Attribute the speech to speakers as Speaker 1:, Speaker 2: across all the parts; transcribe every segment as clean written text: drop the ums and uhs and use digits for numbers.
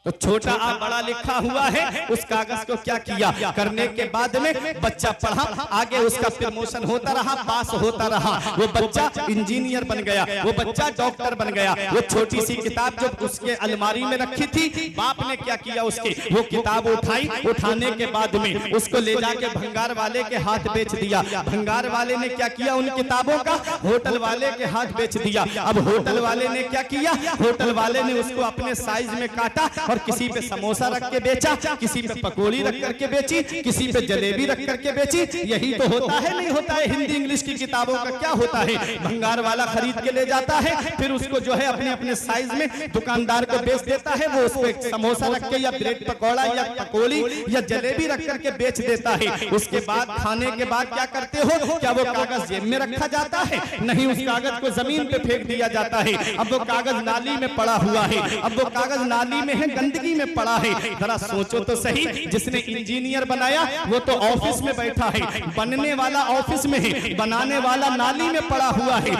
Speaker 1: तो छोटा आ बड़ा लिखा हुआ है। उस कागज को क्या किया, करने के बाद में बच्चा पढ़ा, आगे उसका प्रमोशन होता रहा, पास होता रहा, वो बच्चा इंजीनियर बन गया, वो बच्चा डॉक्टर बन गया। वो छोटी सी किताब जो उसके अलमारी में रखी थी, बाप ने क्या किया, उसके वो किताब उठाई, उठाने के बाद में उसको ले जाके भंगार वाले के हाथ बेच दिया। भंगार वाले ने क्या किया, उन किताबों का होटल वाले के हाथ बेच दिया। अब होटल वाले ने क्या किया, होटल वाले ने उसको अपने साइज में काटा और किसी पे समोसा रख के बेचा, किसी पे पकौड़ी रख करके बेची, किसी पे जलेबी रख करके बेची। यही तो होता है, नहीं होता है? हिंदी इंग्लिश की किताबों का क्या होता है, भंगार वाला खरीद के ले जाता है, फिर उसको जो है अपने अपने साइज में दुकानदार को बेच देता है। वो उसको एक समोसा रख के या ब्रेड पकौड़ा या पकौड़ी या जलेबी रख करके बेच देता है। उसके बाद खाने के बाद क्या करते हो, क्या वो कागज जेब में रखा जाता है? नहीं, उस कागज को जमीन पे फेंक दिया जाता है। अब वो कागज नाली में पड़ा हुआ है, अब वो कागज नाली में है, गंदगी में पड़ा है। जरा सोचो तो सही, जिसने इंजीनियर बनाया वो तो ऑफिस में बैठा है, बनने वाला ऑफिस में है, बनाने वाला नाली में पड़ा हुआ है।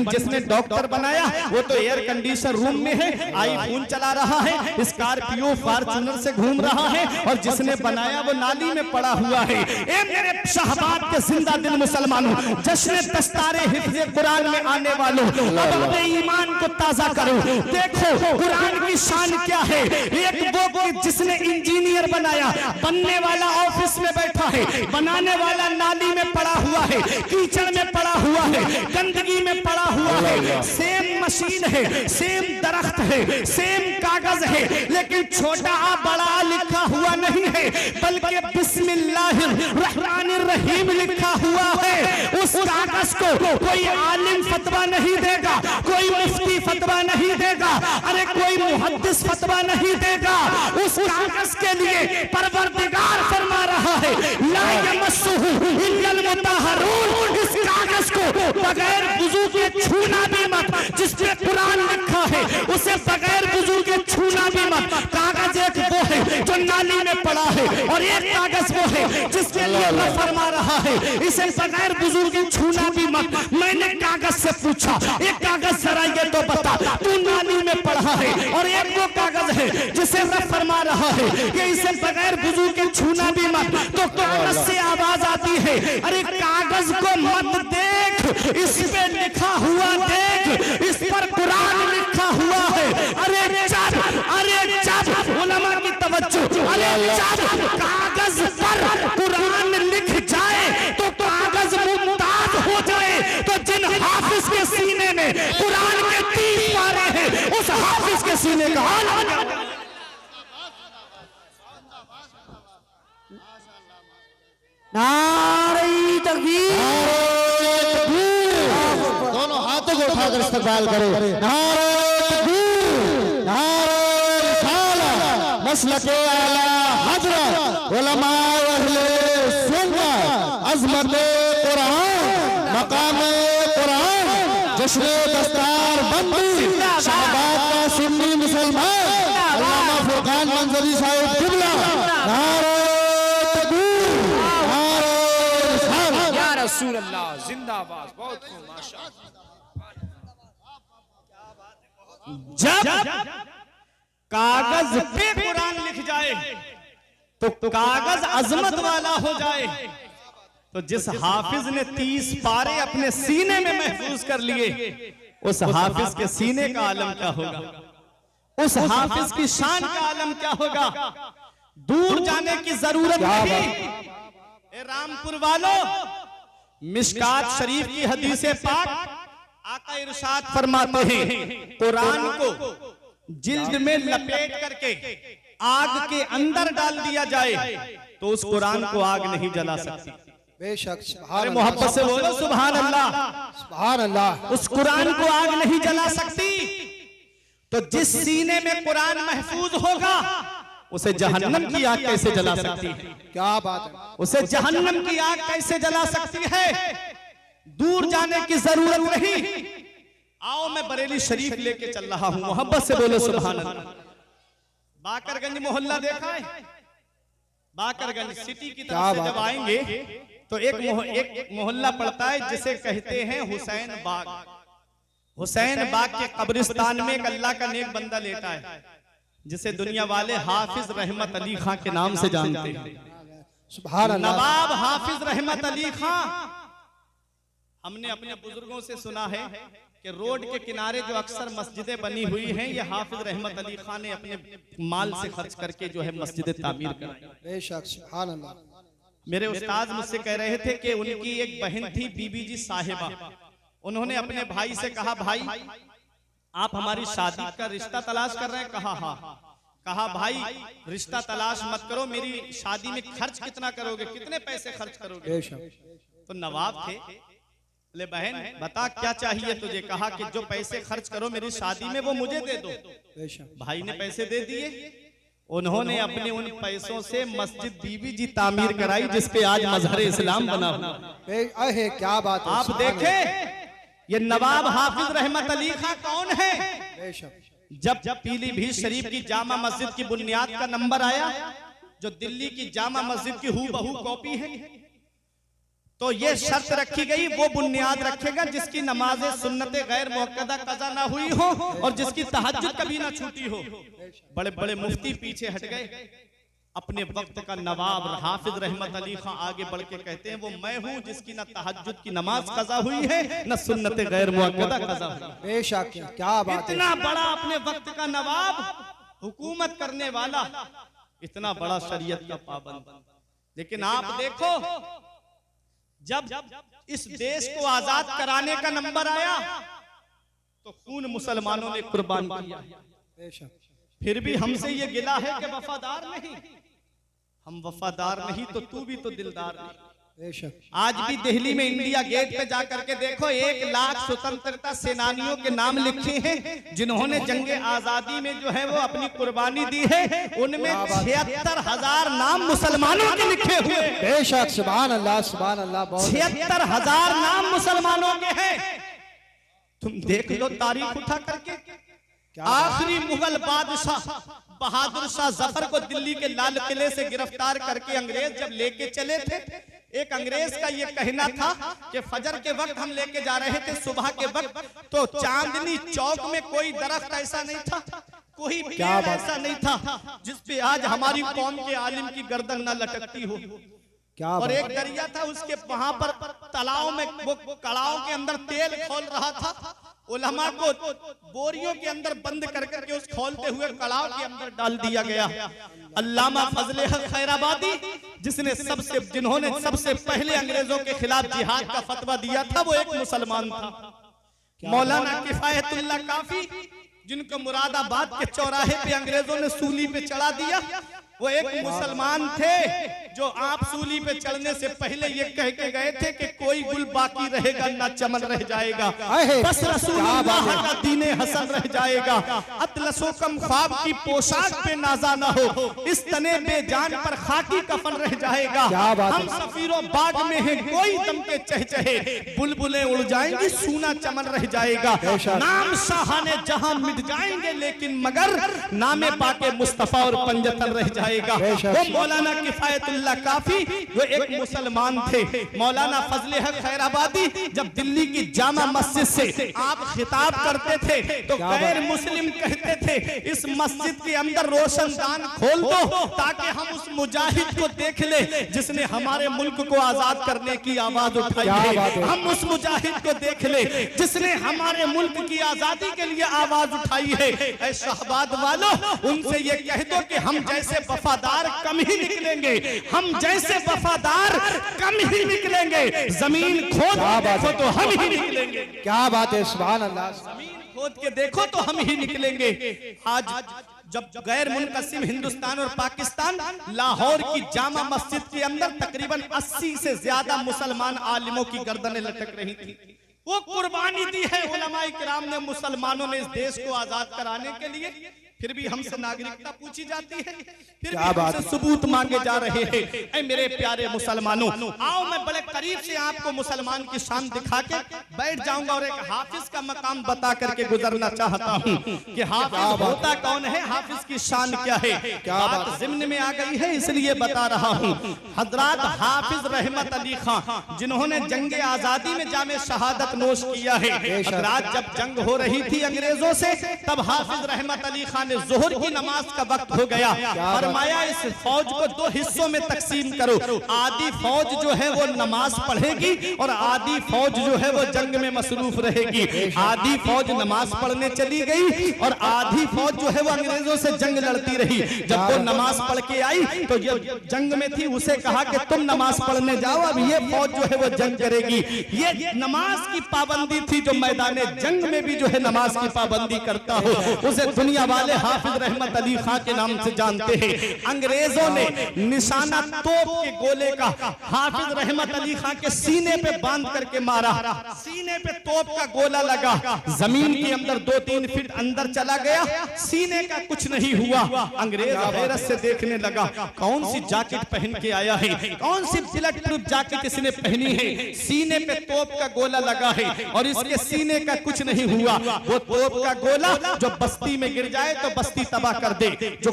Speaker 1: जिसने डॉक्टर बनाया वो तो एयर कंडीशन रूम में है, आईफोन चला रहा है, स्कॉर्पियो फॉर्च्यूनर से घूम रहा है, और जिसने बनाया वो नाली में पड़ा हुआ है। ए मेरे शहबाब के जिंदा दिल मुसलमानों, जश्न दस्तारे हिफ्ज़े कुरान में आने वालों, अब अपने ईमान को ताजा करो। देखो कुरान की शान क्या है। एक वो जिसने इंजीनियर बनाया, बनने वाला ऑफिस में बैठा है, बनाने वाला नाली में पड़ा हुआ है, कीचड़ में पड़ा हुआ है, गंदगी में पड़ा हुआ है। सेम मशीन है, सेम दरख्त है, सेम कागज है, लेकिन छोटा आ बड़ा लिखा हुआ नहीं है, बल्कि बिस्मिल्लाहिर्रहमानिर्रहीम लिखा हुआ है। उस कागज को कोई आलिम फतवा नहीं देगा, कोई मुफ्ती फतवा नहीं देगा, अरे कोई मुहद्दिस फतवा नहीं देगा। उस कागज के लिए परवरदिगार फरमा रहा है, ला यमस्सुहु इल्लल मुतहहरून। इस कागज को बगैर वुजू के छूना भी मत। जिस पे कुरान लिखा है उसे बगैर वुजू के छूना भी मत। कागज एक वो है जो नाली में पड़ा है, और एक कागज वो है जिसके लिए अल्लाह फरमा रहा है इसे बगैर वुजू के छूना भी मत। मैंने कागज से पूछा, एक कागज जरा ये तो बता, तू नाली में पड़ा है, और एक वो कागज है जिसे रब फरमा रहा है कि इसे बगैर वुजू के छूना भी मत। तो कागज से आवाज आती है, अरे कागज को मत देख, इस पे लिखा हुआ देख, इस पर कुरान लिखा हुआ है। अरे जब, अरे जब उलमा की तवज्जो, अरे जब कागज पर कुरान लिख जाए तो कागज मुमताज हो जाए। तो जिन हाफिज के सीने में कुरान के 30 पारे हैं, उस हाफिज के सीने का हाल आ जाए।
Speaker 2: नारे तकबीर,
Speaker 3: दोनों हाथों को उठाकर इस्तकबाल करो। नारे तकबीर, नारे रिसालत, मसलके आला हजरत, उलमा अहले सुन्नत, अज़मत कुरान, मकाम कुरान, जश्न दस्तार बंदी, शहबाब का सुन्नी मुसलमान, अल्लामा फुरकान मंजरी साहिब किबला। नारे
Speaker 4: रसूल अल्लाह जिंदाबाद। बहुत खूब, माशाअल्लाह।
Speaker 1: जब कागज पे कुरान लिख जाए तो कागज अजमत वाला हो जाए। तो जिस हाफिज ने 30 पारे अपने सीने में महफूज कर लिए, उस हाफिज के सीने का आलम क्या होगा, उस हाफिज की शान का आलम क्या होगा। दूर जाने की जरूरत नहीं। रामपुर वालों, मिशकात शरीफ की हदीसे पाक, आका इरशाद फरमाते हैं, कुरान को जिल्द में लपेट करके आग के अंदर डाल दिया जाए तो उस कुरान को आग नहीं जला सकती।
Speaker 3: बेशक,
Speaker 1: अरे मोहब्बत से बोलो सुभान अल्लाह,
Speaker 3: सुभान अल्लाह।
Speaker 1: उस कुरान को आग नहीं जला सकती। तो जिस सीने में कुरान महफूज होगा उसे जहन्नम की आग कैसे जला सकती है?
Speaker 3: क्या बात है,
Speaker 1: उसे जहन्नम की आग कैसे जला सकती है? दूर जाने की जरूरत नहीं। आओ मैं बरेली शरीफ लेके चल रहा हूं, मोहब्बत से बोलो सुभान अल्लाह। बाकरगंज मोहल्ला देखा है? बाकरगंज सिटी की तरफ से जब आएंगे तो एक मोहल्ला पड़ता है जिसे कहते हैं हुसैन बाग। हुसैन बाग के कब्रिस्तान में एक अल्लाह का नेक बंदा लेटा है। जिसे दुनिया वाले हाफिज रहमत अली खां के नाम से जानते हैं।
Speaker 3: सुभान अल्लाह।
Speaker 1: नवाब हाफिज रहमत अली खां, हमने अपने बुजुर्गों से सुना है कि रोड के किनारे जो अक्सर मस्जिदें बनी हुई हैं, ये हाफिज रहमत अली खां ने अपने माल से खर्च करके जो है मस्जिदें तामीर कराई।
Speaker 3: बेशक सुभान अल्लाह।
Speaker 1: मेरे उस्ताद मुझसे कह रहे थे कि उनकी एक बहन थी बीबी जी साहिबा, उन्होंने अपने भाई से कहा, भाई आप हमारी शादी का रिश्ता तलाश कर रहे हैं? कहा हाँ। कहा भाई रिश्ता तलाश मत करो, मेरी शादी में खर्च कितना करोगे, कितने पैसे खर्च करोगे?
Speaker 3: बेशक।
Speaker 1: तो नवाब थे, ले बहन बता क्या चाहिए तुझे? कहा कि जो पैसे खर्च करो मेरी शादी में वो मुझे दे दो।
Speaker 3: बेशक।
Speaker 1: भाई ने पैसे दे दिए, उन्होंने अपने उन पैसों से मस्जिद बीबी जी तामीर कराई, जिसपे आज मजहर इस्लाम बना हुआ।
Speaker 3: अहे क्या बात है।
Speaker 1: आप देखें ये नवाब हाफिज रहमत अली खां कौन है?
Speaker 3: बेशक।
Speaker 1: जब पीलीभीत शरीफ की जामा मस्जिद की बुनियाद का नंबर आया, जो दिल्ली की जामा मस्जिद की हूबहू कॉपी है, तो ये शर्त रखी गई वो बुनियाद रखेगा जिसकी नमाज़े सुन्नते गैर मुअक्कदा कज़ा ना हुई हो और जिसकी तहज्जुद कभी ना छूटी हो। बड़े बड़े मुफ्ती पीछे हट गए। अपने वक्त का नवाब हाफिज रहमत अली खां आगे बढ़ के कहते हैं वो मैं हूं जिसकी ना तहज्जुद की नमाज कज़ा हुई है न सुन्नते गैर मुअक्कदा कज़ा हुई।
Speaker 3: बेशक क्या बात है।
Speaker 1: इतना बड़ा अपने वक्त का नवाब, हुकूमत करने वाला, इतना बड़ा शरीयत का पाबंद। लेकिन आप देखो जब इस देश को आजाद कराने का नंबर आया तो खून मुसलमानों ने कुर्बान किया।
Speaker 3: बेशक।
Speaker 1: फिर भी हमसे ये गिला है कि वफादार नहीं। हम वफादार नहीं तो तू भी तो दिलदार नहीं।
Speaker 3: बेशक।
Speaker 1: आज भी दिल्ली में इंडिया गेट पे जाकर के देखो 1 लाख स्वतंत्रता सेनानियों के नाम लिखे हैं जिन्होंने जंगे आजादी में जो है वो अपनी कुर्बानी दी है। उनमें 76,000 नाम मुसलमानों के लिखे हुए।
Speaker 3: बेशक सुभान अल्लाह सुभान अल्लाह।
Speaker 1: 76,000 नाम मुसलमानों के हैं। तुम देख लो तारीख उठा करके। आखिरी मुगल बादशाह बहादुर शाह जफर को दिल्ली के लाल किले से गिरफ्तार करके अंग्रेज जब लेके चले थे, एक अंग्रेज का ये कहना था कि फजर के वक्त हम लेके जा रहे थे, सुबह के वक्त तो चांदनी चौक में कोई दरख्त ऐसा नहीं था, कोई पेड़ ऐसा नहीं था जिसपे आज हमारी कौम के आलिम की गर्दन न लटकती हो। और एक दरिया था, उसके वहां पर तालाब में वो कड़ाव के अंदर तेल खोल रहा था। उलमा को बोरियों के अंदर बंद कर करके उस खोलते हुए कड़ाव के अंदर डाल दिया गया। अल्लामा फजले हक खैराबादी जिन्होंने सबसे पहले अंग्रेजों के खिलाफ जिहाद का फतवा दिया था, वो एक मुसलमान था। मौलाना किफायतुल्लाह काफी, जिनको मुरादाबाद के चौराहे पे अंग्रेजों ने सूली पे चढ़ा दिया, वो एक मुसलमान थे जो आप सूली पे चढ़ने से पहले ये कह के गए थे कि कोई गुल बाकी रहेगा ना चमन रह जाएगा, बस रसूलुल्लाह का दीने हसन रह जाएगा। अतलसो कम ख्वाब की पोशाक पे नाजा ना हो, इस तने बेजान पर खाकी कफन रह जाएगा। हम सफीरों बाग में हैं, कोई दम के चहचहे, बुलबुलें उड़ जाएंगी, सूना चमन रह जाएगा। नाम शाहाने जहां मिट जाएंगे लेकिन मगर नामे पाके मुस्तफा और पंजतन रह जाएगा। वो मौलाना किफायतुल्लाह काफी वो एक मुसलमान थे। मौलाना फजले हक खैराबादी जब दिल्ली की जामा मस्जिद से आप खिताब करते थे तो गैर मुस्लिम कहते थे इस मस्जिद के अंदर रोशनदान खोल दो ताकि हम उस मुजाहिद को देख ले जिसने हमारे मुल्क को आजाद करने की आवाज उठाई है। हम उस मुजाहिद को देख ले जिसने हमारे मुल्क की आजादी के लिए आवाज उठाई है। ऐ शाहबाद वालों, उनसे ये कह दो कि हम जैसे वफादार कम ही निकलेंगे, हम जैसे वफादार कम ही निकलेंगे। जमीन खोद देखो तो हम ही निकलेंगे।
Speaker 3: क्या बात है सुभान अल्लाह।
Speaker 1: जमीन खोद के देखो तो हम ही निकलेंगे। आज जब गैर मुनकसिम हिंदुस्तान और पाकिस्तान, लाहौर की जामा मस्जिद के अंदर तकरीबन 80 से ज्यादा मुसलमान आलिमों की गर्दनें लटक रही थी। वो कुर्बानी दी है उलमाए किराम ने मुसलमानों ने इस देश को आजाद कराने के लिए। फिर भी हमसे नागरिकता पूछी जाती है, फिर भी हमसे सबूत मांगे जा रहे हैं। ऐ मेरे प्यारे मुसलमानों, आओ मैं बड़े करीब से आपको मुसलमान की शान दिखा के बैठ जाऊंगा और एक हाफिज का मकाम बता करके गुजरना चाहता हूँ कि हाफिज होता कौन है, हाफिज की शान क्या है। बात ज़िम्न में आ गई है इसलिए बता रहा हूँ। हजरत हाफिज रहमत अली खां जिन्होंने जंगे आजादी में जामे शहादत नोश किया है। हजरत जब जंग हो रही थी अंग्रेजों से तब हाफिज रहमत अली खां ने जोहर की नमाज का वक्त हो गया, फरमाया इस फौज को दो हिस्सों में तकसीम करो, आधी फौज जो है वो नमाज पढ़ेगी और आधी फौज जो है वो जंग में मसरूफ रहेगी। आधी फौज नमाज पढ़ने चली गई और आधी फौज जो है वो अंग्रेजों से जंग लड़ती रही। जब वो नमाज पढ़ के आई तो जो जंग में थी उसे कहा कि तुम नमाज पढ़ने जाओ, अब ये फौज जो है वो जंग करेगी। ये नमाज की पाबंदी थी, जो मैदान जंग में भी जो है नमाज की पाबंदी करता हो उसे दुनिया वाले हाफिज रहमत अली खां के नाम से जानते हैं। अंग्रेजों ने निशाना तोप के गोले का हाफिज रहमत अली खां के सीने पे बांध करके मारा, सीने पे तोप का गोला लगा, जमीन के अंदर 2-3 फीट अंदर चला गया, सीने का कुछ नहीं हुआ। अंग्रेज हैरत से देखने लगा, कौन सी जैकेट पहन के आया है, कौन सी बुलेट प्रूफ जैकेट इसने पहनी है, सीने पे तोप का गोला लगा है और इसके सीने का कुछ नहीं हुआ। वो तोप का गोला जो बस्ती में गिर जाए तो बस्ती तबाह कर दे, जो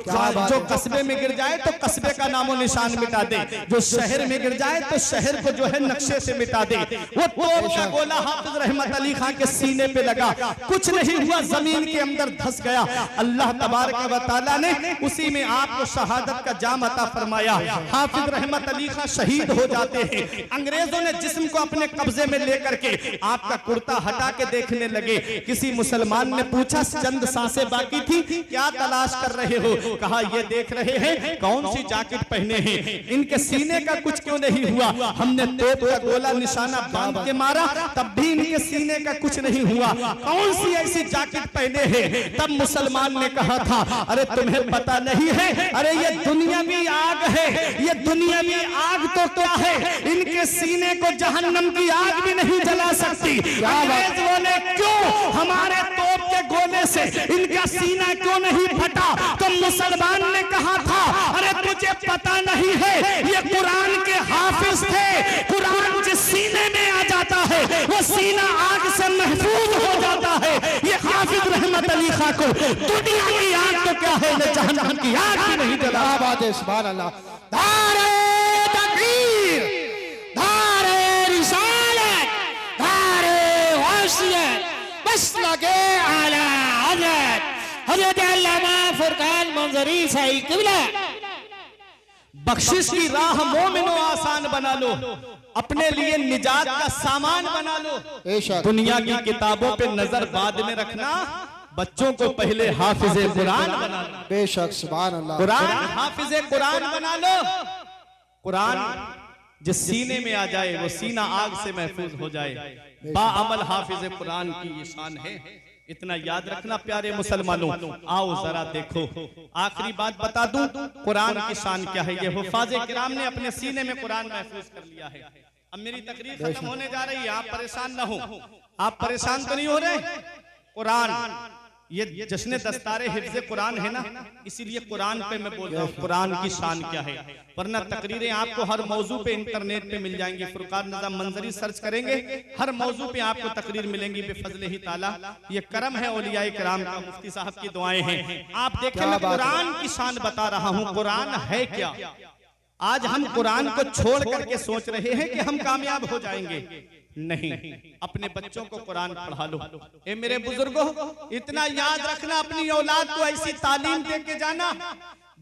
Speaker 1: कस्बे में गिर जाए तो कस्बे का नामो निशान मिटा दे, जो शहर में गिर जाए तो शहर को जो है नक्शे से मिटा दे। वो तोप का गोला हाफिज रहमत अली खां के सीने पे लगा, कुछ नहीं हुआ, जमीन के अंदर धंस गया। अल्लाह तबारक व तआला ने उसी में आपको शहादत का जाम अता फरमाया। हाफिज रहमत अली खां शहीद हो जाते हैं। अंग्रेजों ने जिस्म को अपने कब्जे में लेकर के आपका कुर्ता हटा के देखने लगे। किसी मुसलमान ने पूछा, चंद सांसें बाकी थी, क्या तलाश कर रहे हो? कहा, ये देख रहे हैं कौन सी जैकेट पहने हैं, इनके सीने का कुछ क्यों नहीं हुआ? हमने तोप का गोला निशाना बांध के मारा, तब भी इनके सीने का कुछ नहीं हुआ, कौन सी ऐसी जैकेट पहने हैं? तब मुसलमान ने कहा था, अरे तुम्हें पता नहीं है, अरे ये दुनियावी आग है, ये दुनियावी आग तो क्या है, इनके सीने को जहन्नम की आग भी नहीं जला सकती। अंग्रेजों ने क्यों हमारे तोप के गोले से इनका सीना क्यों नहीं फटा? तो मुसलमान ने कहा था, अरे तुझे पता नहीं है, ये कुरान के हाफिज थे, कुरान जिस सीने में आ जाता है वो सीना आग से महफूज हो जाता है। ये हाफिज रहमत अली खां को दुनिया की आग तो क्या है, जहन्नम की आग भी नहीं जला।
Speaker 3: बात है, सुभान अल्लाह। धारे तकबीर, धारे रिसालत, धारे वसीयत, बस लगे आला हजरत अल्लामा फुरकान मंजरी साई किबला।
Speaker 1: बख्शिश की राह मोमिनो आसान बना लो, अपने लिए निजात का सामान बना लो।
Speaker 3: बेशक
Speaker 1: दुनिया की किताबों पे नजर बाद में रखना, बच्चों को पहले हाफिज कुरान बना लो।
Speaker 3: बेशक सुभान अल्लाह।
Speaker 1: कुरान हाफिज कुरान बना लो। कुरान जिस सीने में आ जाए वो सीना आग से महफूज हो जाए। बाअमल हाफिज कुरान की ये शान है, इतना याद रखना प्यारे मुसलमानों। आओ जरा देखो, आखिरी बात बता दूं, कुरान की शान क्या है। ये हुफाज़े किराम ने अपने सीने में कुरान महफूज कर लिया है। अब मेरी तकरीर खत्म होने जा रही है, आप परेशान न हो। आप परेशान तो नहीं हो रहे? कुरान ये जश्न दस्तारे हिफ्ज़े कुरान है ना, इसीलिए कुरान पे मैं बोल रहा हूँ कुरान की शान क्या है। वरना तकरीरें आपको हर मौजू पे इंटरनेट पे मिल जाएंगी। फुरकान निज़ाम मंजरी सर्च करेंगे, हर मौजू पे आपको तकरीर मिलेंगी बेफजले ही ताला। ये करम है औलिया किराम का, मुफ्ती साहब की दुआएं हैं। आप देखें, मैं कुरान की शान बता रहा हूँ। कुरान है क्या? आज हम कुरान को छोड़ करके सोच रहे हैं कि हम कामयाब हो जाएंगे। नहीं, अपने बच्चों को कुरान पढ़ा लो। ए मेरे बुजुर्गों, इतना याद रखना, अपनी औलाद को ऐसी तालीम दे के जाना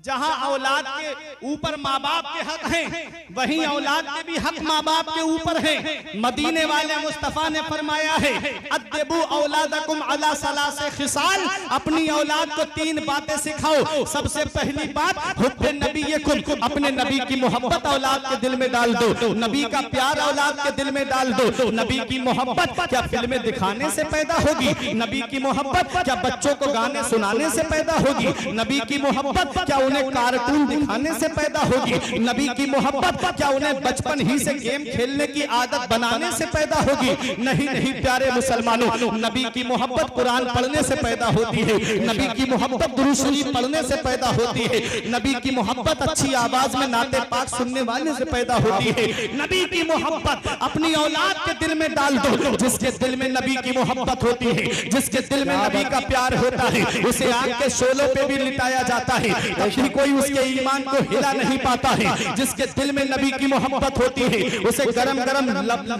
Speaker 1: जहां औलाद के ऊपर माँ बाप के हक हैं, वहीं औलाद के भी हक माँ बाप के ऊपर हैं। मदीने वाले मुस्तफा ने फरमाया है, अद्दिबू औलादकुम अला सलासे खिसाल, अपनी औलाद को 3 बातें सिखाओ। सबसे पहली बात, हुब्बे नबीयकुम, अपने नबी की मोहब्बत औलाद के दिल में डाल दो। नबी का प्यार औलाद के दिल में डाल दो। नबी की मोहब्बत क्या फिल्में दिखाने से पैदा होगी? नबी की मोहब्बत क्या बच्चों को गाने सुनाने से पैदा होगी? नबी की मोहब्बत क्या उन्हें कार्टून दिखाने से पैदा होगी? नबी की मोहब्बत क्या उन्हें बचपन ही से गेम खेलने की आदत बनाने से पैदा होगी? नहीं नहीं प्यारे मुसलमानों, नबी की मोहब्बत कुरान पढ़ने से पैदा होती है। नबी की मोहब्बत दुरूद शरीफ पढ़ने से पैदा होती है। नबी की मोहब्बत अच्छी आवाज में नाते पाक सुनने वाले से पैदा होती है। नबी की मोहब्बत अपनी औलाद के दिल में डाल दो। जिसके दिल में नबी की मोहब्बत होती है, जिसके दिल में नबी का प्यार होता है, उसे आग के शोलों पे भी लिटाया जाता है। कभी कोई उसके ईमान को हिला नहीं पाता है। जिसके दिल में नबी की मोहब्बत होती है उसे गरम गरम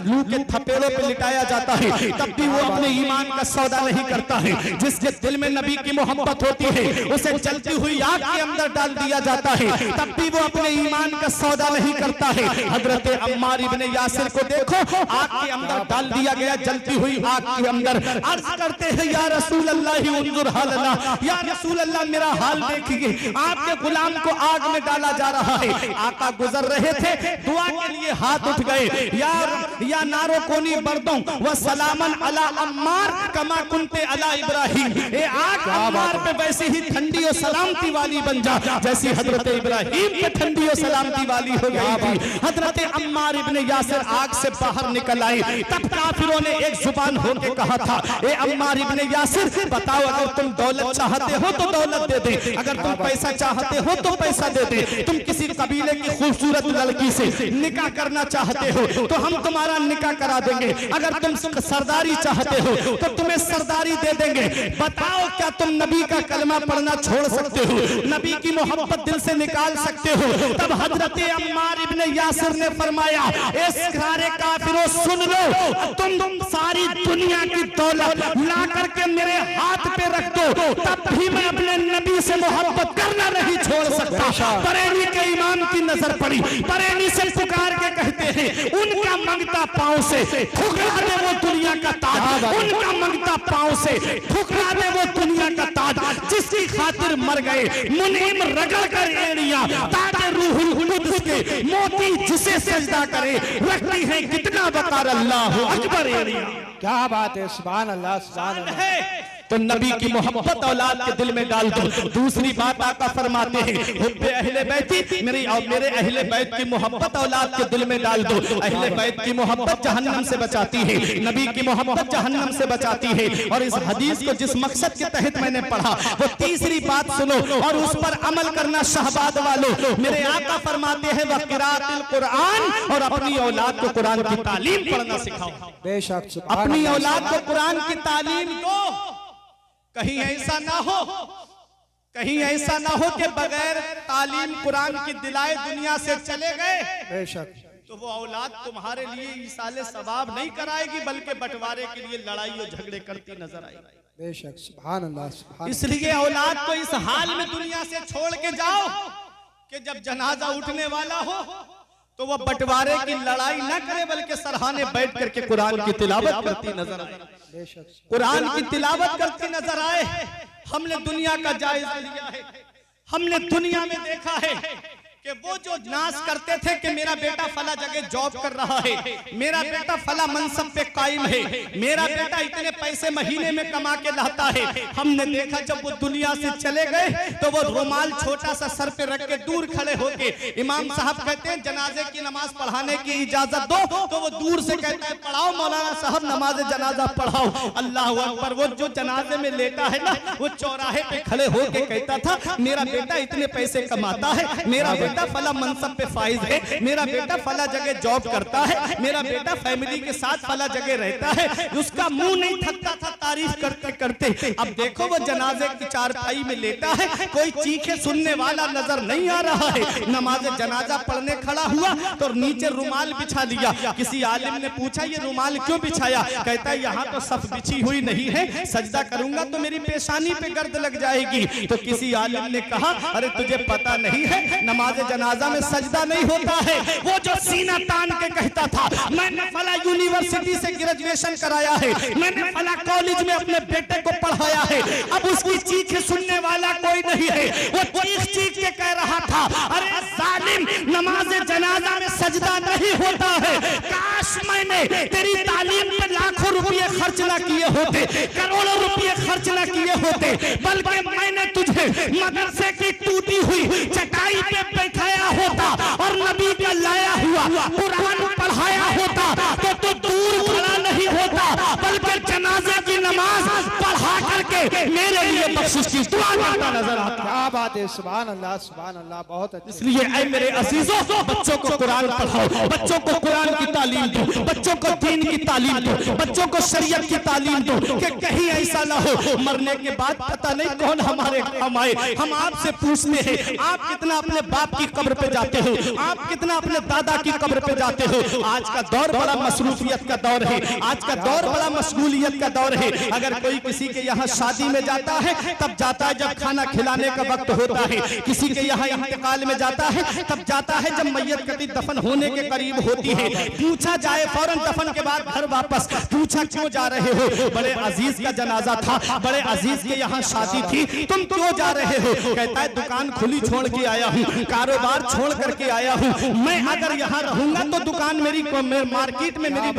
Speaker 1: लू के थपेड़ों पे लिटाया जाता है, तब भी वो अपने ईमान का सौदा नहीं करता है। जिसके दिल में नबी की मोहब्बत होती है उसे जलती हुई आग के अंदर डाल दिया जाता है, तब भी वो अपने ईमान का सौदा नहीं करता है। हजरत अम्मार इब्ने यासिर को देखो, आग के अंदर डाल दिया गया, जलती हुई आग के अंदर। अर्ज करते हैं या रसूल अल्लाह उन्जुर हालना, या रसूल अल्लाह मेरा हाल देखिए, आपके गुलाम को आग में डाला जा रहा है। आका गुजर रहे थे, दुआ के लिए हाथ उठ गए, या नारो कोनी बर्दों व सलामन अला अम्मार कमा कुंते अला इब्राहिम। ए आग अम्मार पे वैसे ही ठंडी और सलामती वाली बन जा जैसी हजरत इब्राहिम पे ठंडी और सलामती वाली हो गई थी। हजरत अम्मार इब्ने यासिर आग से बाहर निकल आए, तब काफिरों ने एक जुबान होकर कहा था, ए अम्मार इब्ने यासिर बताओ, अगर तुम दौलत चाहते हो तो दौलत दे दे, अगर तुम पैसा चाहते हो तो पैसा दे दे, तुम किसी कबीले की खूबसूरत लड़की से निकाह करना चाहते हो तो हम तुम्हारा निकाह करा देंगे, अगर तुम सरदारी चाहते हो तो तुम्हें सरदारी दे देंगे। बताओ क्या तुम नबी का कलमा पढ़ना छोड़ सकते हो, नबी की मोहब्बत दिल से निकाल सकते हो? तब हजरत अम्मार इब्ने यासिर ने फरमाया, ए सारे काफिरों सुन लो, तुम सारी दुनिया की दौलत ला करके मेरे हाथ पे रख दो, तब भी मैं अपने नबी से मोहब्बत करना नहीं छोड़ सकता। बरेली के इमाम की नजर पड़ी, बरेली से पुकार के कहते हैं, उनका मंगता पांव से ठुकरा दे वो दुनिया का ताज, उनका मंगता पांव से ठुकरा दे वो दुनिया का ताज, जिसकी खातिर मर गए मुनीम रगड़ कर एड़ियां, ताकि रूहुल कुद्स के मोती जिसे सजदा करे, रखती है कितना वकार अल्लाह अकबर एड़ियां।
Speaker 3: क्या बात है, सुभान अल्लाह, सुभान अल्लाह।
Speaker 1: तो नबी की मोहब्बत औलाद के दिल में डाल दो। दूसरी बात आका फरमाते हैं, हुब्बे अहले बैती, मेरे अहले बैत की मोहब्बत औलाद के दिल में डाल दो। अहले बैत की मोहब्बत जहन्नम से बचाती है, नबी की मोहब्बत जहन्नम से बचाती है। और इस हदीस को जिस मकसद के तहत मैंने पढ़ा वो तीसरी बात सुनो और उस पर अमल करना शहबाद वालों। मेरे आका फरमाते हैं, वक़िरातिल कुरान, और अपनी औलाद को कुरान की तालीम पढ़ना सिखाओ।
Speaker 3: बेशक
Speaker 1: अपनी औलाद को कुरान की तालीम दो। कहीं ऐसा ना हो, कहीं ऐसा ना हो कि बगैर तालीम कुरान की दिलाए दुनिया से चले गए,
Speaker 3: बेशक
Speaker 1: तो वो औलाद तुम्हारे लिए ईसाले सवाब नहीं कराएगी, बल्कि बंटवारे के लिए लड़ाई और झगड़े करती नजर आएगी।
Speaker 3: बेशक सुभान अल्लाह, सुभान।
Speaker 1: इसलिए औलाद को इस हाल में दुनिया से छोड़ के जाओ कि जब जनाजा उठने वाला हो तो वो बंटवारे की लड़ाई ना करे, बल्कि सरहाने बैठ करके कुरान की तिलावत करती नजर आए, कुरान की तिलावत करती नजर आए। हमने दुनिया का जायजा लिया है, हमने दुनिया में देखा है कि वो जो नाश करते थे कि मेरा बेटा फला जगह जॉब कर रहा है, मेरा बेटा फला मनसब पे कायम है, मेरा बेटा इतने पैसे महीने में कमा के लाता है, हमने देखा जब वो दुनिया से चले गए तो वो रुमाल छोटा सा सर पे रख के दूर खड़े होके इमाम साहब कहते हैं जनाजे की नमाज पढ़ाने की इजाजत दो, तो वो दूर से कहते हैं पढ़ाओ मौलाना साहब, नमाज जनाजा पढ़ाओ। अल्लाह अकबर। वो जो जनाजे में लेटा है ना, वो चौराहे पे खड़े होके कहता था मेरा बेटा इतने पैसे कमाता है, मेरा बेटा फला मनसब पे फाइज है, मेरा बेटा फला जगह जॉब करता है, मेरा बेटा फैमिली के साथ फला जगह रहता है। उसका मुंह नहीं थकता था तारीफ करते करते। अब देखो वो जनाजे की चारपाई में लेटा है, कोई चीखे सुनने वाला नजर नहीं आ रहा है। नमाज जनाजा पढ़ने खड़ा हुआ तो नीचे रुमाल बिछा लिया। किसी आलिम ने पूछा ये रुमाल क्यों बिछाया? कहता है यहाँ तो सफ बिछी हुई नहीं है, सजदा करूंगा तो मेरी पेशानी पे गर्द लग जाएगी। तो किसी आलिम ने कहा अरे तुझे पता नहीं है नमाज जनाजा में सजदा नहीं होता है। वो जो सीना तान के कहता था मैंने फला यूनिवर्सिटी से ग्रेजुएशन कराया है, मैंने फला कॉलेज में अपने बेटे को पढ़ाया है, अब उसकी चीखें सुनने वाला कोई नहीं है। वो चीख के कह रहा था अरे जालिम, नमाज जनाजा में सजदा नहीं होता है। काश मैंने तेरी तालीम पे लाखों रुपये खर्च ना किए होते, करोड़ों रुपये खर्च ना किए होते, बल्कि मैंने तुझे मदरसे की टूटी हुई चटाई पे बैठाया होता और नबी का लाया हुआ कुरान पढ़ाया होता तो तू दूर खड़ा नहीं होता, बल्कि जनाजा की नमाज पढ़ा करके मेरे लिए बख्शिश की दुआ करता नजर आता।
Speaker 3: क्या बात है, सुभान अल्लाह सुभान अल्लाह, बहुत अच्छा।
Speaker 1: इसलिए ऐ मेरे अजीजों, बच्चों को कुरान पढ़ाओ, बच्चों को कुरान की तालीम दो, बच्चों को दीन की तालीम दो, बच्चों को शरीयत की तालीम दो, कि कहीं ऐसा ना हो मरने के बाद पता नहीं कौन हमारे काम आए। हम आपसे पूछते हैं, आप कितना अपने बाप की कब्र पे जाते हो, आप कितना अपने दादा की कब्र पे जाते हो। आज का दौर बड़ा मसरूफियत का दौर है, आज का दौर बड़ा मशगूलियत का दौर है। अगर कोई किसी के यहाँ शादी में जाता है तब जाता है जब खाना खिलाने का वक्त होता है, किसी के यहाँ इंतकाल में जाता है तब जाता है जब मैयत कभी दफन होने के करीब होती है। पूछा जाए फौरन दफन के बाद घर वापस, पूछा क्यों जा रहे हो, बड़े अजीज का जनाजा था, बड़े अजीज के यहाँ शादी थी, तुम क्यों जा रहे हो। कहता है दुकान खुली छोड़ के आया हूँ, कारोबार छोड़ करके आया हूँ, मैं अगर यहाँ रहूंगा तो दुकान मेरी मार्केट में मेरी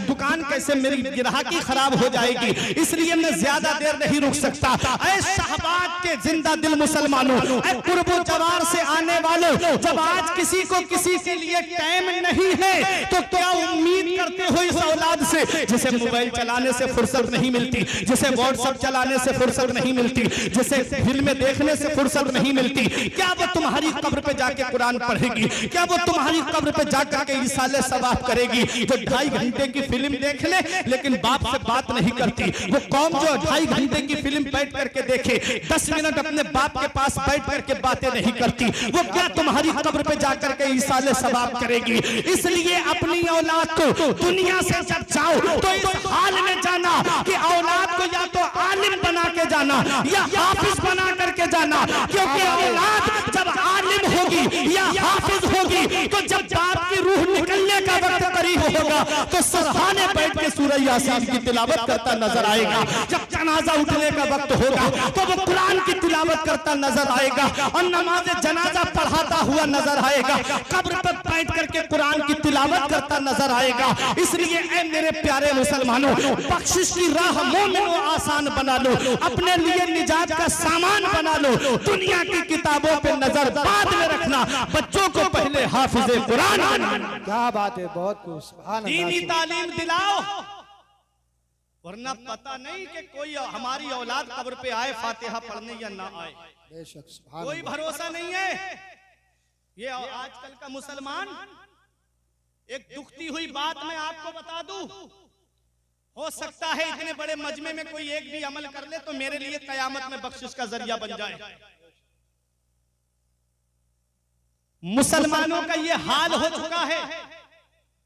Speaker 1: दुकान कैसे, मेरी ग्राहकी खराब हो जाएगी, इसलिए मैं ज्यादा देर नहीं रुक सकता। ऐ शाहबाद के जिंदा दिल मुसलमानों, ऐ कुर्बो जवार से आने वालों, जब आज किसी को किसी के लिए टाइम नहीं है तो क्या उम्मीद करते हो इस औलाद से, जिसे मोबाइल चलाने से फुर्सत नहीं मिलती, जिसे व्हाट्सएप चलाने से फुर्सत नहीं मिलती, जिसे फिल्में देखने से फुर्सत नहीं मिलती। क्या वो तुम्हारी कब्र पे जाके कुरान पढ़ेगी, क्या वो तुम्हारी कब्र पे जाकर के इसाले सवाब करेगी। जो 2.5 घंटे की फिल्म देख ले लेकिन बाप से बात नहीं करती, वो कौम जो 2.5 घंटे की फिल्म बैठ करके देखे, 10 मिनट अपने बाप के पास बैठ करके बातें नहीं करती, वो क्या तुम्हारी कब्र पे जाकर के इसाले सवाब करेगी। इसलिए अपनी औलाद को दुनिया से जब जाओ तो इस हाल में जाना कि औलाद को या तो आलिम बना के जाना या हाफिज बना करके जाना, क्योंकि औलाद जब आलिम होगी या हाफिज होगी तो जब बाप की रूह निकलने का वक्त करीब होगा तो सरहाने बैठ के सूरह यासीन की तिलावत करता नजर आएगा। जब जनाजा उठने का वक्त होगा तो वो कुरान की तिलावत करता नजर आएगा और नमाज जनाजा पढ़ाता हुआ नजर आएगा, कब्र पर बैठ करके कुरान की तिलावत करता नजर आएगा। इसलिए ऐ मेरे प्यारे मुसलमानों, बख्शिश की राह मोमिनों आसान बना लो, अपने लिए निजात का सामान बना लो, दुनिया की किताबों पे नजर बाद में रखना, बच्चों को पहले हाफिज कुरान बनाना।
Speaker 3: क्या बात है, बहुत कुछ, सुभान अल्लाह
Speaker 1: दीनी
Speaker 3: सुभान।
Speaker 1: तालीम दिलाओ, वरना पता नहीं कि कोई हमारी औलाद कब्र पे आए फातिहा पढ़ने या ना आए,
Speaker 3: बेशक सुभान
Speaker 1: कोई
Speaker 3: अल्लाह।
Speaker 1: भरोसा नहीं है। ये आजकल का मुसलमान, एक दुखती हुई बात मैं आपको बता दूं, हो सकता है इतने बड़े मजमे में कोई एक भी अमल कर ले तो मेरे लिए कयामत में बख्शिश का जरिया बन जाए। मुसलमानों का ये हाल हो चुका है।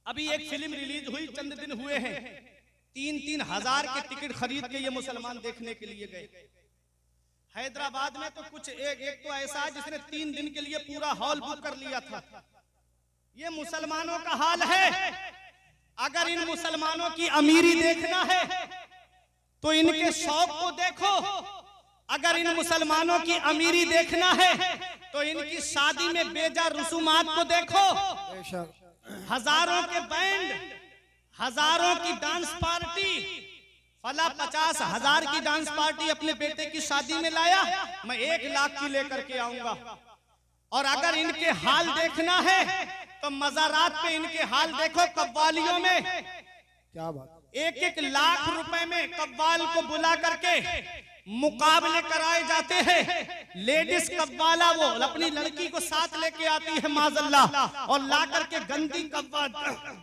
Speaker 1: अभी एक फिल्म रिलीज हुई, चंद दिन हुए हैं, 3-3 हजार के टिकट खरीद के ये मुसलमान देखने के लिए गए। हैदराबाद में तो कुछ एक तो ऐसा है जिसने 3 दिन के लिए पूरा हॉल बुक कर लिया था। ये मुसलमानों का हाल है। अगर इन मुसलमानों की अमीरी देखना है तो इनके शौक को देखो, अगर इन मुसलमानों की अमीरी देखना है तो इनकी शादी में बेजा रसूमात को देखो।
Speaker 3: बेशक
Speaker 1: हजारों के बैंड, हजारों की डांस पार्टी, फला 50,000 की डांस पार्टी अपने बेटे की शादी में लाया, मैं 1 लाख की लेकर के आऊंगा। और अगर इनके हाल देखना है तो मज़ारात पे इनके हाल देखो। कव्वालियों में
Speaker 3: क्या बात,
Speaker 1: 1-1 लाख रुपए में कव्वाल को बुला करके मुकाबले कराए जाते हैं। लेडीज कव्वाला वो अपनी लड़की को साथ लेके आती है माज़अल्लाह, और ला करके गंदी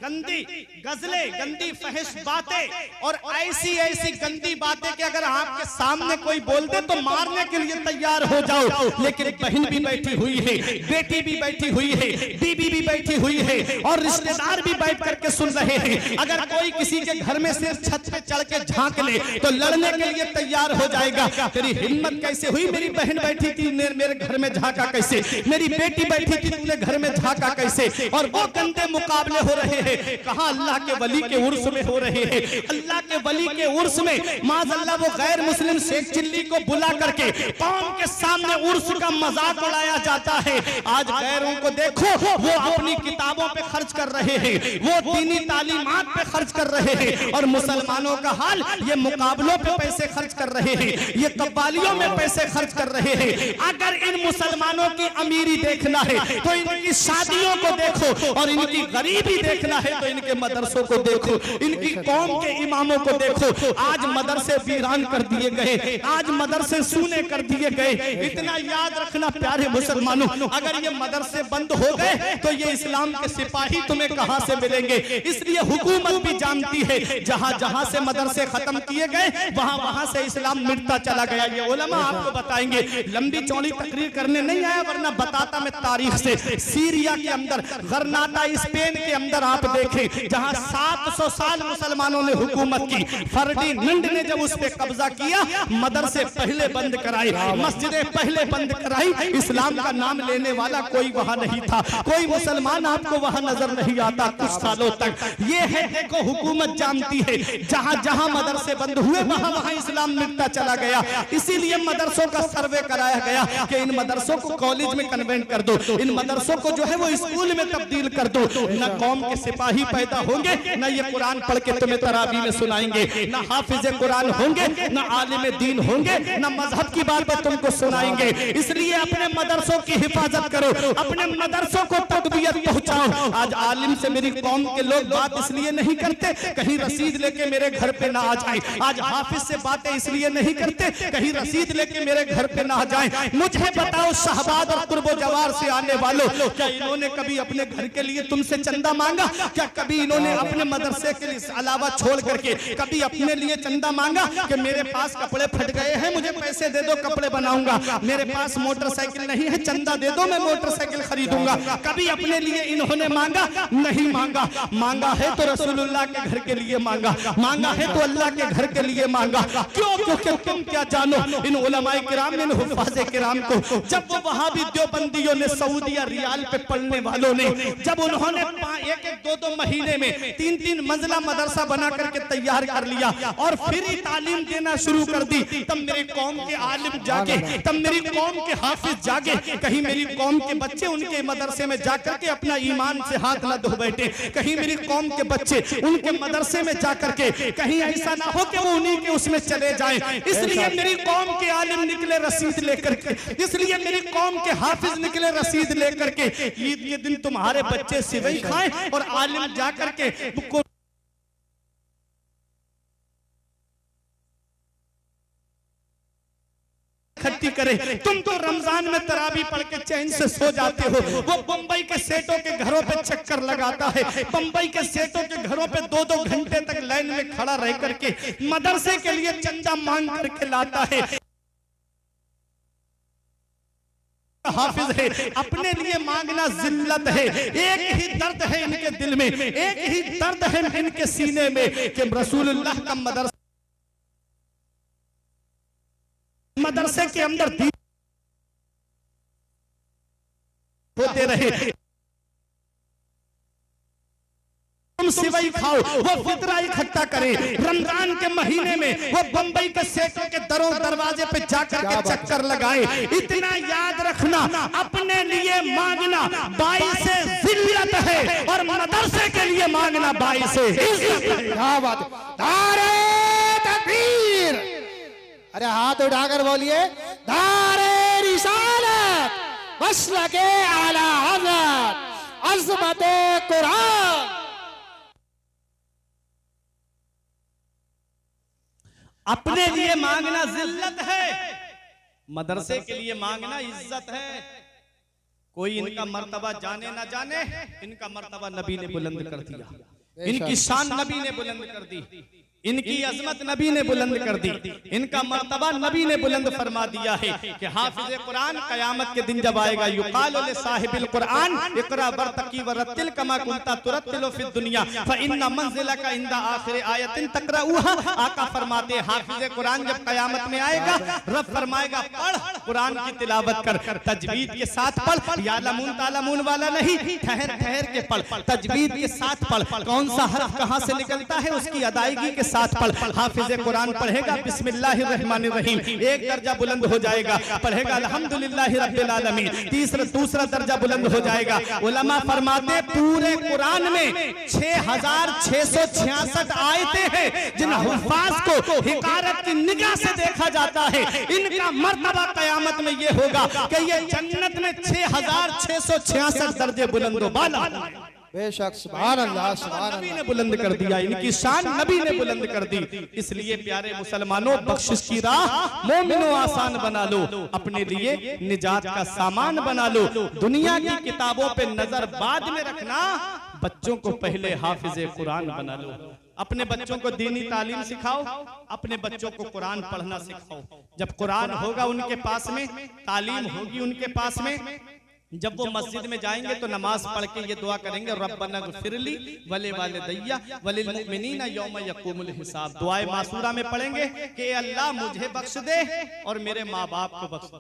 Speaker 1: गंदी गजलें, गंदी फहिश बातें और ऐसी ऐसी गंदी बातें कि अगर आपके सामने कोई बोल दे तो मारने के लिए तैयार हो जाओ। लेकिन बहन भी बैठी हुई है, बेटी भी बैठी हुई है, बीबी भी बैठी हुई है और रिश्तेदार भी बैठ करके सुन रहे हैं। अगर कोई किसी के घर में से छत पे चढ़ के झांक ले तो लड़ने के लिए तैयार हो जाएगा। तेरी हिम्मत कैसे हुई, मेरी बहन बैठी थी मेरे घर में झांका कैसे, मेरी बेटी बैठी थी तूने घर में झांका कैसे। और वो गंदे मुकाबले हो रहे हैं। कहां अल्लाह के वली के उर्स में हो रहे हैं। अल्लाह के वली के उर्स में माज़अल्लाह वो गैर मुस्लिम शेख चिल्ली को बुला करके कौम के सामने उर्स का मजाक उड़ाया जाता है। आज गैरों को देखो, वो अपनी किताबों पे खर्च कर रहे हैं, वो दीनी तालीमात पे खर्च कर रहे हैं। और मुसलमानों का हाल, ये मुकाबलों पे पैसे खर्च कर रहे हैं, ये कव्वालियों में पैसे खर्च कर रहे हैं। हैं। अगर इन मुसलमानों की अमीरी देखना है तो इनकी शादियों को देखो, और इनकी गरीबी देखना है तो इनके मदरसों को देखो, इनकी कौम के इमामों को देखो। आज मदरसे वीरान कर दिए गए, आज मदरसे सूने कर दिए गए। इतना याद रखना प्यारे मुसलमानों, अगर ये मदरसे बंद हो गए तो ये इस्लाम के सिपाही तुम्हें कहां से मिलेंगे। इसलिए हुकूमत भी जानती है जहां जहां से मदरसे खत्म किए गए वहां वहां से इस्लाम मिटता चला गया। ये उलमा आपको बताएंगे, लंबी चौड़ी तकरीर करने नहीं आया, वरना बताता मैं तारीख से। सीरिया के अंदर, गरनाता स्पेन के अंदर आप देखें, जहां 700 साल मुसलमानों ने हुकूमत की, फर्डिनेंड ने जब उस पर कब्जा किया, मदरसे पहले बंद कराई, मस्जिदें पहले बंद कराई। इस्लाम का नाम लेने वाला कोई वहां नहीं था, कोई मुसलमान आपको वहां नजर नहीं आता कुछ सालों तक। ये है, देखो हुकूमत जानती है जहां जहां मदरसे बंद हुए वहां वहां इस्लाम मिटता चला गया। इसीलिए मदरसों का सर्वे कराया गया कि इन मदरसों को कॉलेज में कन्वेंट कर दो, इन मदरसों को जो है वो स्कूल में तब्दील कर दो। न कौम के सिपाही पैदा होंगे, न ये कुरान पढ़ के तुम्हें तरावी में सुनाएंगे, न हाफिज कुरान होंगे, न आलिम दीन होंगे, न मजहब की बातें तुमको सुनाएंगे। इसलिए अपने मदरसों की हिफाजत करो, अपने मदरसों को तकबीयत पहुंचाओ। आज आलिम से मेरी कौम के लोग बात इसलिए नहीं करते कहीं रसीद लेके मेरे घर पे ना आ जाए। आज हाफिज से बातें इसलिए नहीं करते कहीं रसीद लेके मेरे घर पे ना आ जाए। मुझे बताओ, शहबाद और कुर्बो जवार से आने वालों, क्या इन्होंने कभी अपने घर के लिए तुमसे चंदा मांगा? क्या कभी इन्होंने अपने मदरसे के अलावा छोड़ करके कभी अपने लिए चंदा मांगा कि मेरे पास कपड़े फट गए हैं, मुझे पैसे दे दो, कपड़े बनाऊंगा, मेरे पास मोटरसाइकिल नहीं है, चंदा दे दो, मैं मोटरसाइकिल खरीदूंगा? कभी अपने लिए इन्होंने मांगा? नहीं मांगा। मांगा है तो रसूलुल्लाह के घर के लिए मांगा, मांगा है तो अल्लाह के घर के लिए मांगा। क्यों? क्योंकि तुम क्या जानो इन उलमाए किराम, इन हुफ्फाज़े किराम को, जब वो वहाबी देवबंदियों ने सऊदिया रियाल पे पढ़ने वालों ने, जब उन्होंने एक एक दो दो महीने में 3-3 मंजिला मदरसा बना करके तैयार कर लिया और फिर ही तालीम देना शुरू कर दी, तब मेरी कौम के आलिम जागे, तब मेरी कौम के हाफिज जागे। कहीं मेरी कौम के बच्चे उनके मदरसे में जाकर के अपना ईमान से हाथ न धो बैठे, कहीं मेरी कौम के बच्चे उनके मदरसे में जाकर के कहीं ऐसा ना हो कि वो उन्हीं के उसमें चले जाएं। इसलिए मेरी कौम के आलिम निकले रसीद लेकर के, इसलिए मेरी कौम के हाफिज निकले रसीद लेकर के। ईद के दिन तुम्हारे बच्चे सिवई खाएं और आलिम जाकर के इकट्ठी करे। तुम तो रमजान में तरावी पढ़ के चैन से सो जाते हो, वो बंबई के सेठों के घरों पे चक्कर लगाता है, बंबई के सेठों के घरों पे 2-2 घंटे तक लाइन में खड़ा रह करके मदरसे के लिए चंदा मांग करके लाता है। हाफिज है, अपने लिए मांगना जिल्लत है। एक ही दर्द है इनके दिल में, एक ही दर्द है इनके सीने में कि रसूलुल्लाह का मदरसे के अंदर होते रहे। तुम सिवई खाओ, वो फितरा इकट्ठा करे। रमजान के महीने में वो बंबई के सेठों के दरों दरवाजे पे जाकर के चक्कर लगाए। इतना याद रखना, अपने लिए मांगना बाइस जिल्लत है और मदरसे के लिए मांगना बाइस इज्जत है।
Speaker 3: क्या बात है, नारे तकबीर। अरे हाथ उठाकर बोलिए, नारे रिसालत, मसलके आला हज़रत, अज़मते कुरान।
Speaker 1: अपने लिए मांगना जिल्लत है, मदरसे के लिए मांगना इज्जत है। कोई इनका मर्तबा जाने ना जाने, इनका मर्तबा नबी ने बुलंद कर दिया, इनकी शान नबी ने बुलंद कर दी, इनकी अजमत नबी ने बुलंद कर दी, इनका मर्तबा नबी ने बुलंद फरमा दिया है कि हाफिज कुरान कयामत के दिन जब आएगा, युकालु लिसाहिबिल कुरान इक़रा वरतकी वरत्तिल कमा कुंता तुरत्तिलु फिद दुनिया फइन्ना मंज़िलका इंदा आखिर आयतिन तक़रऊहा। आका फरमाते हाफिज कुरान जब कयामत में आएगा, रब फरमाएगा पढ़, कुरान की तिलावत कर, तजवीद के साथ पढ़, यालमून तालमून वाला नहीं, ठहर ठहर के पढ़, तजवीद के साथ पढ़। कौन सा हर्फ कहां से निकलता है उसकी अदायगी के साथ पढ़। हाफिज कुरान पढ़ेगा बिस्मिल्लाहिर्रहमानिर्रहीम, एक दर्जा बुलंद हो जाएगा। पढ़ेगा अल्हम्दुलिल्लाहि रब्बिल आलमीन, दूसरा दर्जा बुलंद हो जाएगा। उलमा फरमाते पूरे कुरान में 6666 आयतें हैं जिन हुफ्फाज को हिकारत की निगाह से देखा जाता है। इनका मर्तबा कयामत में ये होगा कि ये जन्नत में 6666 दर्जे बुलंद बाला।
Speaker 3: बेशक, सुभान अल्लाह, सुभान
Speaker 1: नबी ने
Speaker 3: अल्लाह।
Speaker 1: बुलंद कर दिया, इनकी शान नबी ने बुलंद कर दी। इसलिए प्यारे मुसलमानों, बख्शिश की राह मोमिनो आसान बना लो, अपने लिए निजात का सामान बना लो। दुनिया की किताबों पे नजर बाद में रखना, बच्चों को पहले हाफिज कुरान बना लो। अपने बच्चों को दीनी तालीम सिखाओ, अपने बच्चों को कुरान पढ़ना सिखाओ। जब कुरान होगा उनके पास में, तालीम होगी उनके पास में, जब वो मस्जिद में जाएंगे तो नमाज पढ़ के ये दुआ करेंगे, रब्बना ग़फिरली वले वालिदैया वलिल मुमिनीना यौम यक़ूमुल हिसाब। दुआए मासूरा में पढ़ेंगे कि अल्लाह मुझे बख्श दे और मेरे माँ बाप को बख्श दे।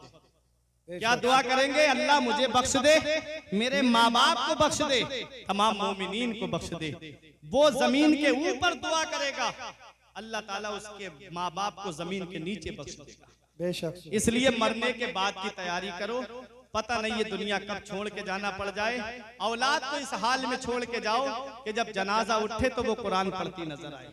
Speaker 1: क्या दुआ करेंगे? अल्लाह मुझे बख्श दे, मेरे माँ बाप को बख्श दे, तमाम मोमिनीन को बख्श दे। वो जमीन के ऊपर दुआ करेगा, अल्लाह ताला उसके माँ बाप को जमीन के नीचे बख्श देगा।
Speaker 3: बेशक,
Speaker 1: इसलिए मरने के बाद की तैयारी करो, पता नहीं ये दुनिया कब छोड़ के जाना पड़ जाए। औलाद को इस हाल में छोड़ के जाओ कि जब जनाजा उठे तो वो कुरान पढ़ती नजर आए।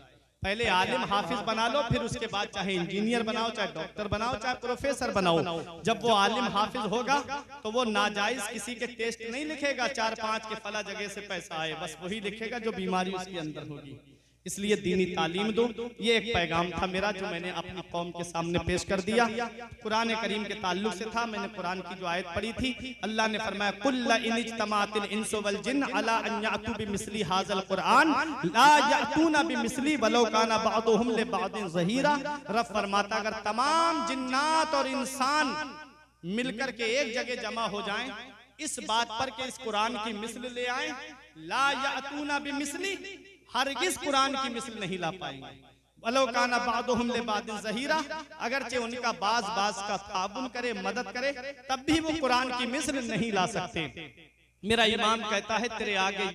Speaker 1: पहले आलिम हाफिज बना लो, फिर उसके बाद चाहे इंजीनियर बनाओ, चाहे डॉक्टर बनाओ, चाहे प्रोफेसर बनाओ। जब वो आलिम हाफिज होगा तो वो नाजायज किसी के टेस्ट नहीं लिखेगा 4-5 के फला जगह से पैसा आए, बस वही लिखेगा जो बीमारी उसके अंदर होगी। इसलिए दीनी तालीम दो। ये एक पैगाम था मेरा जो मैंने अपनी कौम के सामने पेश कर दिया। कुरान करीम के ताल्लुक से था। मैंने कुरान की जो आयत पढ़ी थी, अल्लाह ने फरमाया कुल्ला इनिज्तमातिल इंसु वल जिन्न अला अन यातू बिमिस्ली हाज़ल कुरान ला यातूना बिमिस्ली वलौ काना बअदुहुम लिबअदिन ज़हीरा। रब फरमाता अगर तमाम जिन्नात और इंसान मिलकर के एक जगह जमा हो जाएं इस बात पर कि इस कुरान की मिस्ल ले आए, ला यातूना बिमिस्ली, हरगिज कुरान की मिस्ल नहीं ला पाएंगे। वलो काना बादुहुम लिबादिन ज़हीरा, अगरचे उनका बाज का ताबुन करे, मदद करे, तब भी वो कुरान की मिस्ल नहीं ला सकते। मेरा इमाम कहता है तेरे आगे